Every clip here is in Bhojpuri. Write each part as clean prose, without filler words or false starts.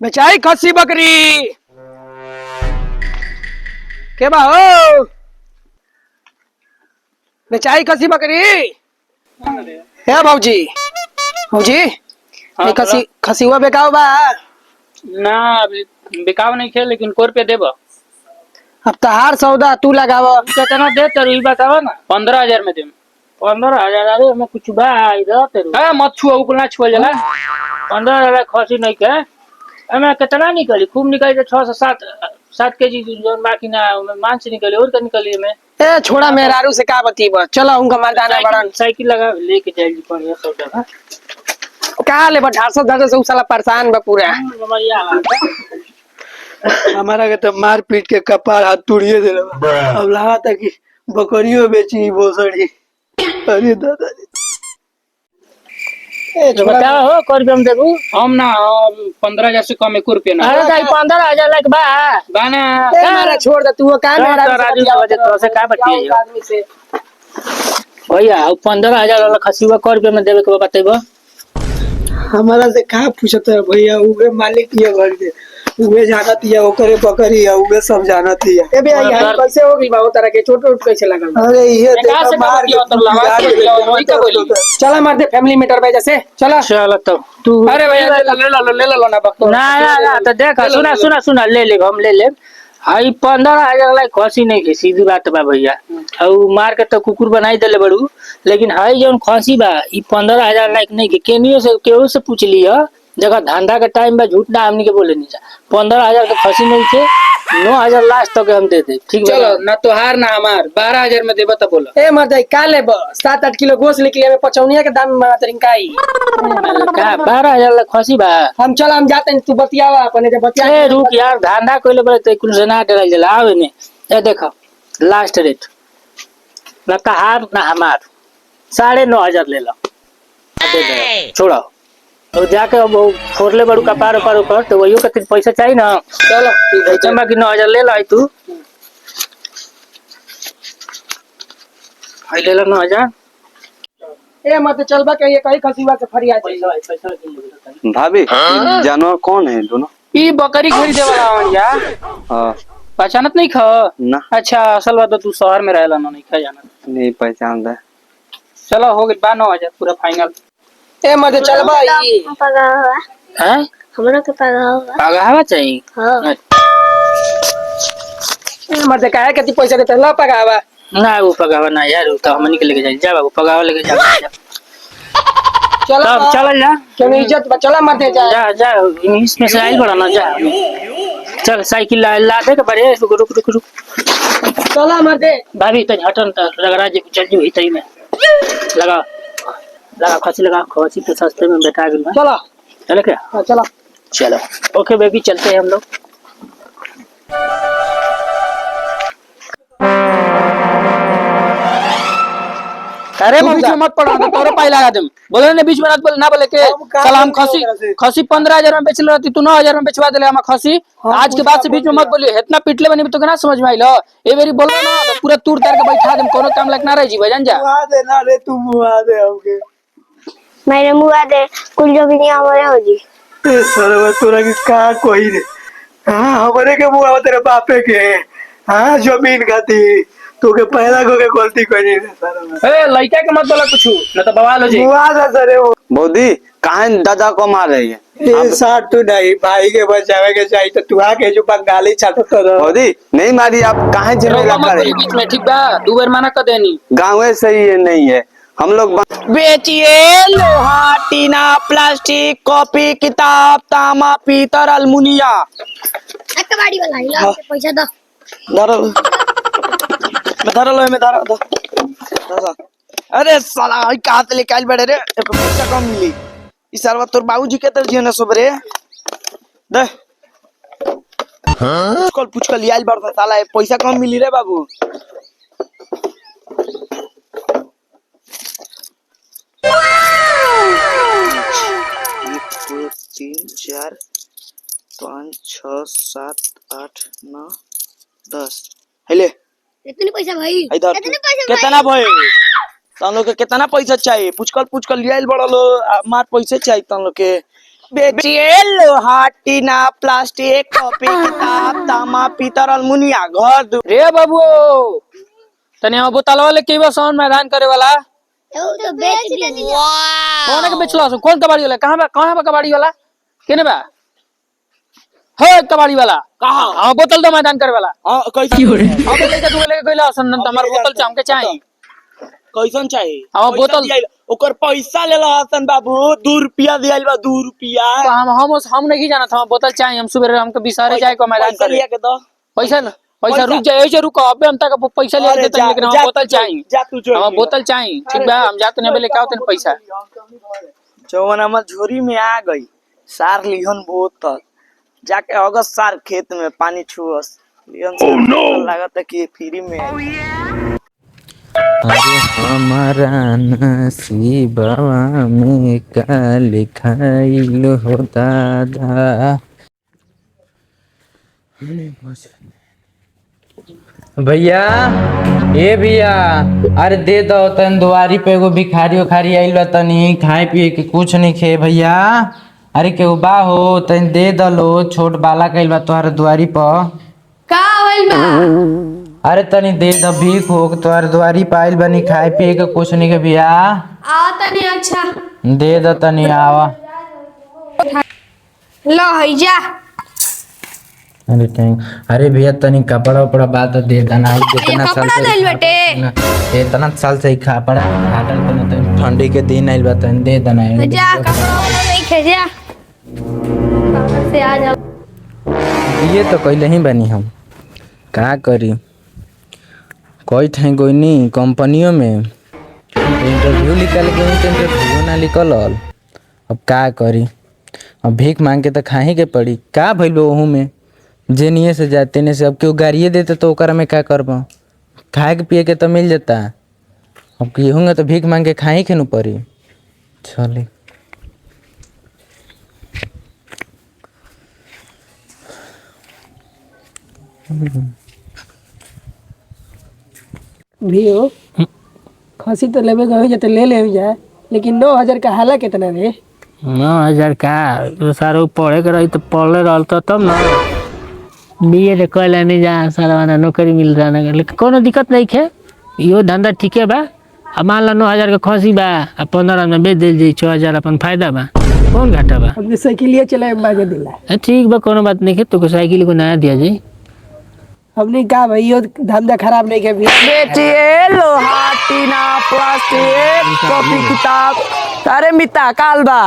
बेचाई खस्सी बकरी के बा हो बेचाई खस्सी बकरी है भौजी भौजी हाँ, खसी खसी हुआ बेकाव बा। ना अभी बिकाव नहीं खे लेकिन को रुपया देब अब तहार सौदा तू लगाव। कितना दे तेरू ई बतावा ना 15,000 में देम 15,000 अरे में कुछ बा इधर तेरू है मत छुआ उकला छुआ जला 15,000 खसी नहीं के एमे कितना निकली खूब निकली तो 6 से 7 केजी जोन बाकी ना मांस निकली और का निकली में ए छोड़ा मेहरारू से का बतीब चलो उनका मर्दाना बड़न साइकिल लगा लेके जाएगी 1500 टका का ले ढारसो धरसो से उ साला परेशान बा पूरा। हमारा के तो मार पीट के कपार हाथ तोड़िए दे रहा। अब लगा था कि बकरियों बेची भोसड़ी। अरे दादा बताओ हो कर हम देबू हम ना 15,000 से कम 1 रुपया ना अरे भाई 15,000 लाख बा बाना मारा छोड़ दे तू का राजू तो से का बतिए आदमी से भैया 15,000 वाला खसीवा कर रुपया में देवे के बताइबो हमारा से कहा पूछता है भैया उहे मालिक ये घर के उहे जानत है ओकरे बकरी है उहे सब जानत है। ए बे यहाँ कैसे होगी बाबू तरह के छोटे उठ कैसे लगल अरे ये कहाँ से देखा मार किया तो लगा के दिया, वही तो बोली। चला मार दे फैमिली मैटर पे जैसे चला चल तो तू अरे भैया ले लो ना बकतो ना तो देख सुना ले ले हम ले ले हाई 15,000 लाई खसी नहीं के सीधी बात बा भैया और मार के तो कुकुर बनाई देले बड़ू लेकिन हाई जौन खसी बा ई 15,000 लाइक नहीं के केनियो से केहू से पूछ लिया जगह धंधा के टाइम बा झूठ ना हमनी के बोले नहीं जा 15,000 के खसी नहीं थे 9,000 लास्ट तक हम दे दे ठीक चलो ना तो हार ना हमार 12,000 में देबो तो बोलो ए मर्द का ले 7-8 किलो गोश्त निकले में पचौनिया के दाम में तरिंकाई का 12,000 ला खसी बा हम चल हम जाते हैं तू बतियावा अपने के बतिया ए रुक यार धंधा कोइले बड़े तो कुल से ना डराई जला आवे ने ए देखो लास्ट रेट ना कहार ना हमार 9,500 ले लो दे दे छोड़ो तो जाके अब फोड़ले बड़ू कपार ऊपर तो वही के पैसा चाहिए ना चलो चंबा की 9,000 ले लो आई तू हाई ले लो 9,000 ए मत चलबा के ये कहीं खसीवा से फरिया पैसा भाभी जानवर कौन है दोनों? ई बकरी खरीदे वाला हवन या हाँ पहचानत नहीं ख ना अच्छा असल बात तो तू शहर में रहेला ना नहीं खा जाना नहीं पहचान रहा। चलो हो गई 9,000 पूरा फाइनल ए मत चलबा ई हैं हमरा के पगावा पगावा चाहिए हां ए मत काहे के पैसा देते ला पगावा ना वो पगावा ना यार वो तो हमनी के लेके जाए जा बाबू पगावा लेके जा चलो तब चल जा क्यों इज्जत चला मत दे जा जा जा इंग्लिश में से आइल बड़ा ना जा चल साइकिल ला दे के बड़े रुक चला मत दे भाभी तो हटन तो रगड़ा जी चल जी तई में लगा खसी तो सस्ते में बैठा गया चला चले क्या चला चलो ओके बेबी चलते हैं हम लोग अरे बीच में मत पड़ा तो तोरे पाई लगा दूं बोले ने बीच में ना बोले के सलाम खसी 15,000 में बेच लेती तू 9,000 में बेचवा देले हम खसी आज के बाद से बीच में मत बोलिए इतना पिटले बनी तो ना समझ में आइलो ए बेरी बोलो ना तो पूरा तूर तार के बैठा देम कोनो काम लग ना रही जी भजन जा मुआ दे ना रे तू मुआ दे हमके मेरे मुआ दे कुल जो भी नहीं हमारे हो जी ए सरवा तोरा के का कोई रे हां हमरे के मुआ तेरे बापे के हां जमीन खाती तो के पहला को के गलती करी रे सरवा ए लइका के मत बोला कुछ न तो बवाल हो जाई मुआ दे सरे वो बौदी कहाँ दादा को मार रही है? ए साथ तू नहीं भाई के बचावे के चाहिए तो तू आके जो बंगाली छाटो तो बौदी नहीं मारी आप कहाँ झमेला कर रही बीच में ठीक बा दो बार माना कर देनी गाँव सही है नहीं है हम लोग बेचिए लोहा टीना प्लास्टिक कॉपी किताब तामा पीतल अलमुनिया कबाड़ी वाला हिला पैसा दो धरो मैं धरो लो मैं धरो अरे साला ई कहां से लेके आइल बड़े रे पैसा कम मिली ई सालवा तोर बाबूजी के तरह जियो सबरे दे हां पुचकल आइल बड़ साला पैसा कम मिली रे बाबू 3 4 5 6 7 8 9 10 हेले कितने पैसा भाई इधर कितने पैसा कितना भाई तुम लोग के कितना पैसा चाहिए पुचकल लियाइल बड़ा लो मार पैसे चाहिए तुम लोग के बेचिए लोहा टीना प्लास्टिक कॉपी किताब तामा पीतल अलमुनिया घर रे बाबू तने हम बोतलवा ले के बस मैदान करे वाला तो बेच दे कौन के बेचला कौन कबाड़ी वाला कहां बा कबाड़ी वाला केने बा हो कबाड़ी वाला कहाँ हां बोतल दो मैदान करे वाला कैसे अब लेके गइला सन हमार बोतल चाम के चाहिए कैसन चाहिए हाँ, पैसा बोतल- दियाइल। ओकर पैसा ले ला हसन बाबू 2 रुपया दियाइल बा 2 रुपया तो हम नहीं जाना था बोतल चाहिए हम सुबह हमको बिसारे जाए को मैदान पैसा करे लिया के दो पैसा पैसा पैसा। रुक जाए ऐसे रुको अबे हम तक पैसा ले अरे देते हैं, लेकिन हम जा बोतल तू चाहिए जा तू जो हम बोतल चाहिए ठीक बा हम जाते नहीं लेके आओ पैसा जवन हमर झोरी में आ गई सार लिहन बोतल जाके अगस्त सार खेत में पानी छुअस लिहन सार लागत है कि फ्री में आई। अरे हमारा नसीबवा में का लिखाइल हो दादा। भैया ए भैया अरे दे दो तन दुआरी पे एगो भिखारी उखारी आइल बा तनी खाए पिए के कुछ नहीं खे भैया। अरे केहू बा हो तनी दे दलो छोट बाला कइल बा तोहर दुआरी पर का होइल बा अरे तनी दे द भीख हो तोहर दुआरी पे आइल बनी खाए पिए के कुछ नहीं के भैया आ तनी अच्छा दे द तनी आवा। लो हईजा अरे थैंक अरे भैया तनी कपड़ा उपड़ा बात दे दना ये कपड़ा दिल बटे इतना साल से खा पड़ा हाटल को तनी ठंडी के दिन आइल बा तनी दे दना जा कपड़ा वाला नहीं खेजा बाहर से आ जा ये तो कइले ही बनी हम का करी कोई ठाई गोइनी कंपनियों में इंटरव्यू निकल गई तो इंटरव्यू ना निकल अब का करी अब भीख मांग के तो खाही के पड़ी का भइल बा ओहू में जेनिए से जाते ने से अब केहू गाड़िए देते तो ओकरा में का करब खाए के पिए के तो मिल जाता अब केहूँगा तो भीख मांग के खाही के न पड़ी चले भीओ खसी तो लेवे गए जते ले ले जाए लेकिन 9,000 का हाला कितना रे 9,000 का तो सारा पढ़े के रही तो पढ़ले रहल तो तब ना बीए रे कहले नहीं जा सारा वाला नौकरी मिल रहा ना लेकिन कोनो दिक्कत नहीं है यो धंधा ठीके बा अब मान ला 9,000 का खसी बा आ 15 में बेच दिल जी 6,000 अपन फायदा बा कौन घाटा बा अपने साइकिलिया चलाए बागे दिला ठीक बा कोनो बात नहीं है तो साइकिल को नया दिया जी हमने कहा भाई यो धंधा खराब नहीं के भी बेचिए लोहा टीना प्लास्टिक कॉपी किताब अरे मिता काल बा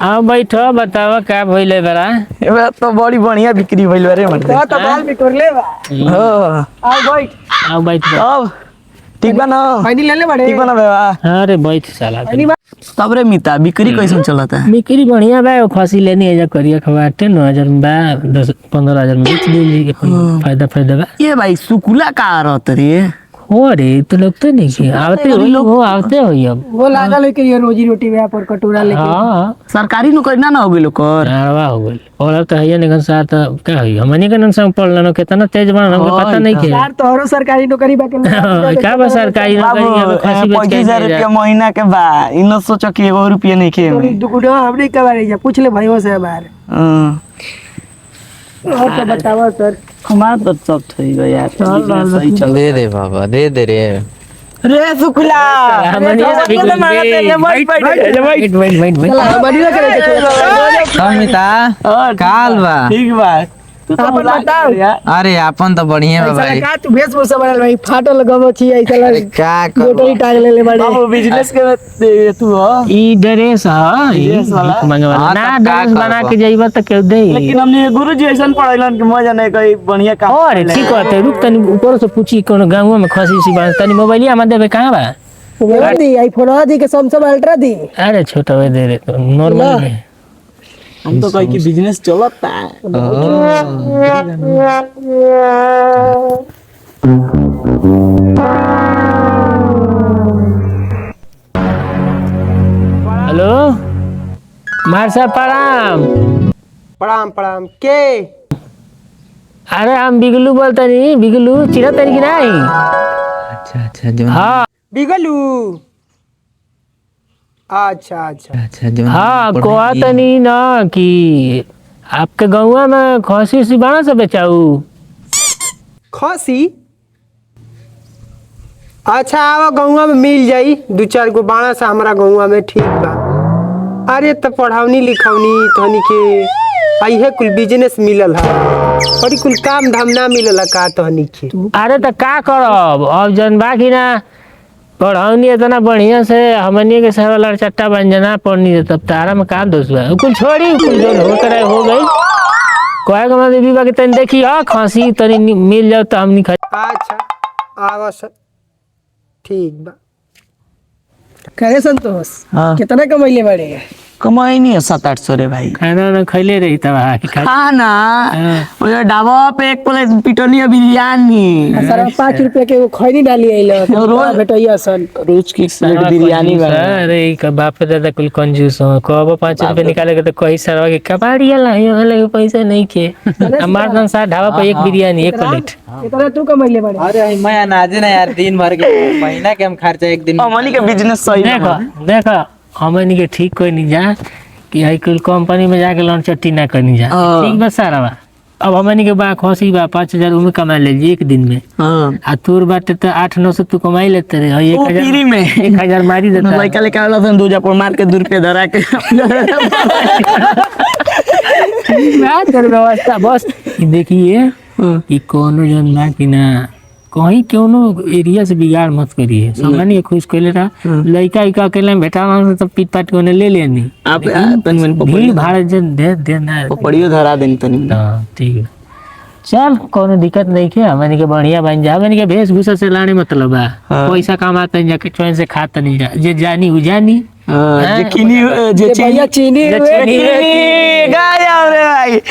आओ बैठो बताओ क्या भइले बरा एबे तो बड़ी बढ़िया बिक्री भइल बा रे मन तो बाल में कर ले बा हो आओ बैठ आओ बैठ अब ठीक बा ना पानी ले ले बड़े ठीक बा ना बेवा अरे बैठ साला तब रे मिता बिक्री कैसन चलता है बिक्री बढ़िया बा खसी लेनी है जा करिया खवाटे 9,000 में बा 10-15,000 में बेच दिल जी फायदा फायदा बा ये भाई सुकुला का रहत रे हो रे तो लगते नहीं कि आवते हो आवते हो अब वो लागल है कि ये रोजी रोटी में पर कटोरा लेके हाँ सरकारी नौकरी ना ना हो गइल ओकर आरवा हो गइल और तो है निकन साथ का है हमनी के नन पढ़ लेनो कितना तेज बना हमके पता नहीं के यार तोहरो सरकारी नौकरी बाके का बा सरकारी नौकरी में खसी बेच के 25,000 रुपया महीना के बा इन सोचो कि 1 रुपया नहीं खे में दुगुडो हमने कबारे जा पूछ ले भाइयों से बाहर और तो बताओ सर हमारा तो सब ठीक है यार सही चल दे दे बाबा दे दे रे रे सुकुला हमनी बैठ बढ़िया करे के कमिता काल बा ठीक बा तू तो अपन बताओ अरे अपन तो बढ़िया बा भाई का तू वेशभूषा बनल भाई फाटल गमो छी ऐसा अरे क्या गोटरी टांग ले ले बड़े बाबू बिजनेस के दे तू हो ई ड्रेस है ड्रेस वाला? हाँ, ना तब का ड्रेस बना करबो? के जाइबा त केउ दे लेकिन हमने गुरुजी ऐसन पढ़ाइलन कि मजा नहीं कहीं बढ़िया काम और ठीक बात रुक तनी ऊपर से पूछी कोनो गांव में खसी सी बात तनी मोबाइल में देबे कहां बा वो दी आईफोन दी के सैमसंग अल्ट्रा दी अरे छोटा वे दे रे तो नॉर्मल में हम तो कहीं की बिजनेस चलता है हेलो मार साहब प्रणाम प्रणाम प्रणाम के अरे हम बिगलू बोलतनी बिगलू चिन्ह तनी कि नहीं अच्छा अच्छा जो हाँ बिगलू अच्छा अच्छा अच्छा जो हाँ कोआ तनी ना कि आपके गौवा में खसी उसी बना से बेचाऊ। खसी अच्छा आवा गौवा में मिल जाई 2-4 गो बाणा सा हमारा गौवा में ठीक बा। अरे तो पढ़ावनी लिखवनी तहनी के अइहे कुल बिजनेस मिलल है और कुल काम धाम ना मिलल का तहनी के। अरे तो का करब अब जन बा कि ना पढ़ावनी इतना बढ़िया से हमनी के सर लड़चट्टा बन जाना पढ़नी है तब तारा में का दोष बा कुल छोड़ी कुल जो हो करे हो गई कोई का मतलब भी बा कि तनी देखी हां खांसी तनी मिल जाओ तो हमनी खा। अच्छा आवा सर ठीक बा। करे संतोष हाँ कितना कमैले बड़े? कमाई नहीं है 700-800 रे भाई। खाना ना खैले रही तब खाना वो ढाबा पे एक प्लेट पिटोनी बिरयानी सर 5 रुपया के वो खैनी डाली आइलो रोज भेटैया सन रोज की प्लेट बिरयानी अरे का बाप दादा कुल कंजूस हो कब 5 रुपए निकाले के तो कोई सरवा के कबाड़िया ला पैसा नहीं के हमार संसार ढाबा पे एक बिरयानी एक प्लेट। कितना तू कमैले बड़े? अरे मैं अनाजे ना यार दिन भर के महीना के हम खर्चा एक दिन अमनी के बिजनेस सही देखो हमनी के ठीक कोई नहीं जा कि आई कुल कंपनी में जाके लोन चट्टी ना करनी जा ठीक बस सारा बा। अब हमनी के बा खसी बा 5000 उमे कमा ले एक दिन में। हां आ तोर बाटे तो 800-900 तू कमाई लेते रे 1000 फ्री में 1000 मारी देता लड़का लेके आला सन 2000 पर मार के 2 रुपए धरा के ना कर व्यवस्था बस देखिए कि कोनो जन ना कि ना कहीं कोनो एरिया से बिगाड़ मत करिए सामान्य खुश कइले रहा लड़का इका अकेले में बैठा ना तो पीट पाट के ले लेनी आप तन भीड़ भाड़ जन दे ना पड़ियो धरा देनी तनी। हां ठीक है चल कोनो दिक्कत नहीं के हमनी के बढ़िया बन जा हमनी के वेशभूषा से लाने मतलब बा पैसा कमाते जाके चैन से खाता नहीं जा जे जानी उ जानी जे चीनी भैया चीनी गाया रे भाई